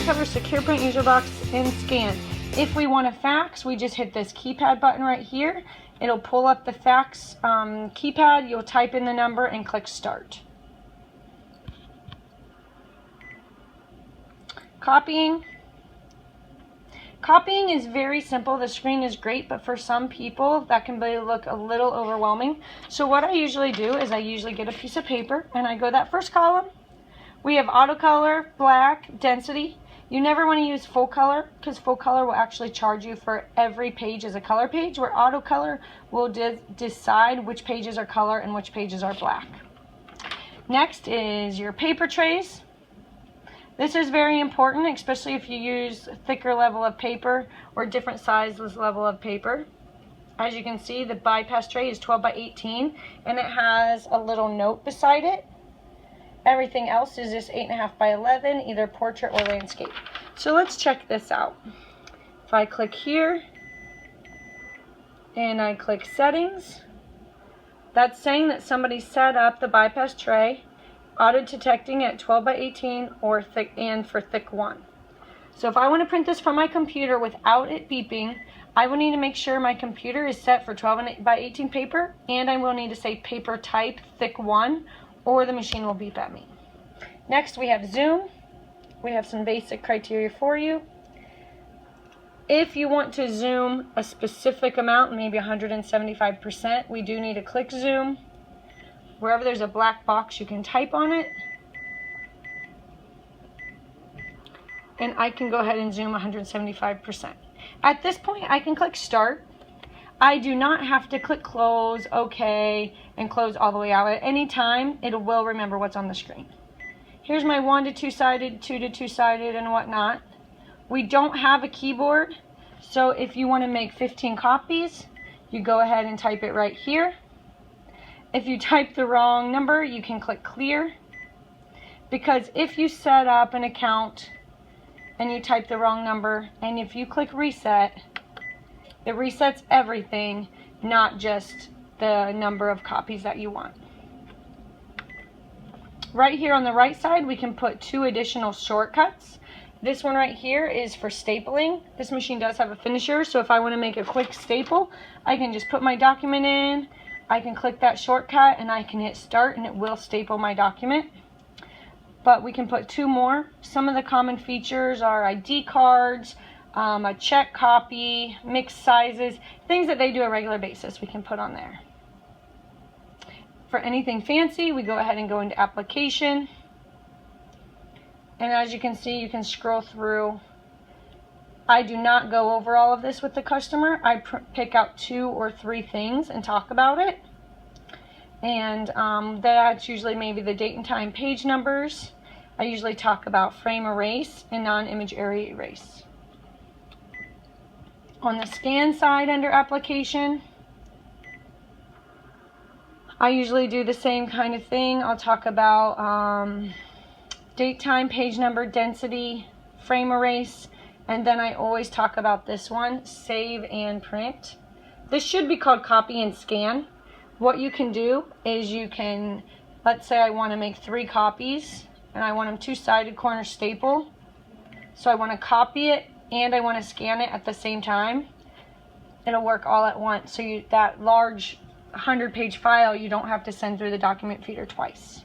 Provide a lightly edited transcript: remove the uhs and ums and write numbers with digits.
hardcover, secure print, user box, and scan. If we want to fax, we just hit this keypad button right here. It'll pull up the fax keypad. You'll type in the number and click start. Copying. Copying is very simple. The screen is great, but for some people that can look a little overwhelming. So what I usually do is I usually get a piece of paper and I go that first column. We have auto color, black, density. You never want to use full color because full color will actually charge you for every page as a color page, where auto color will decide which pages are color and which pages are black. Next is your paper trays. This is very important, especially if you use a thicker level of paper or different sizes level of paper. As you can see, the bypass tray is 12 by 18 and it has a little note beside it. Everything else is just 8.5 by 11, either portrait or landscape. So let's check this out. If I click here and I click settings, that's saying that somebody set up the bypass tray auto detecting at 12 by 18 or thick and for thick 1. So if I want to print this from my computer without it beeping, I will need to make sure my computer is set for 12 by 18 paper, and I will need to say paper type thick 1, or the machine will beep at me. Next we have zoom. We have some basic criteria for you. If you want to zoom a specific amount, maybe 175%, we do need to click zoom. Wherever there's a black box, you can type on it. And I can go ahead and zoom 175%. At this point, I can click start. I do not have to click close, OK, and close all the way out. At any time, it will remember what's on the screen. Here's my 1 to 2-sided, 2 to 2-sided, and whatnot. We don't have a keyboard, so if you want to make 15 copies, you go ahead and type it right here. If you type the wrong number, you can click clear, because if you set up an account and you type the wrong number, and if you click reset, it resets everything, not just the number of copies that you want. Right here on the right side, we can put 2 additional shortcuts. This one right here is for stapling. This machine does have a finisher, so if I want to make a quick staple, I can just put my document in, I can click that shortcut, and I can hit start, and it will staple my document. But we can put 2 more. Some of the common features are ID cards, a check copy, mixed sizes, things that they do on a regular basis we can put on there. For anything fancy, we go ahead and go into application. And as you can see, you can scroll through. I do not go over all of this with the customer. I pick out 2 or 3 things and talk about it. And that's usually maybe the date and time page numbers. I usually talk about frame erase and non-image area erase. On the scan side under application, I usually do the same kind of thing. I'll talk about date, time, page number, density, frame erase, and then I always talk about this one, save and print. This should be called copy and scan. What you can do is you can, let's say I want to make 3 copies and I want them 2-sided corner staple. So I want to copy it and I want to scan it at the same time. It'll work all at once. So that large 100-page file, you don't have to send through the document feeder twice.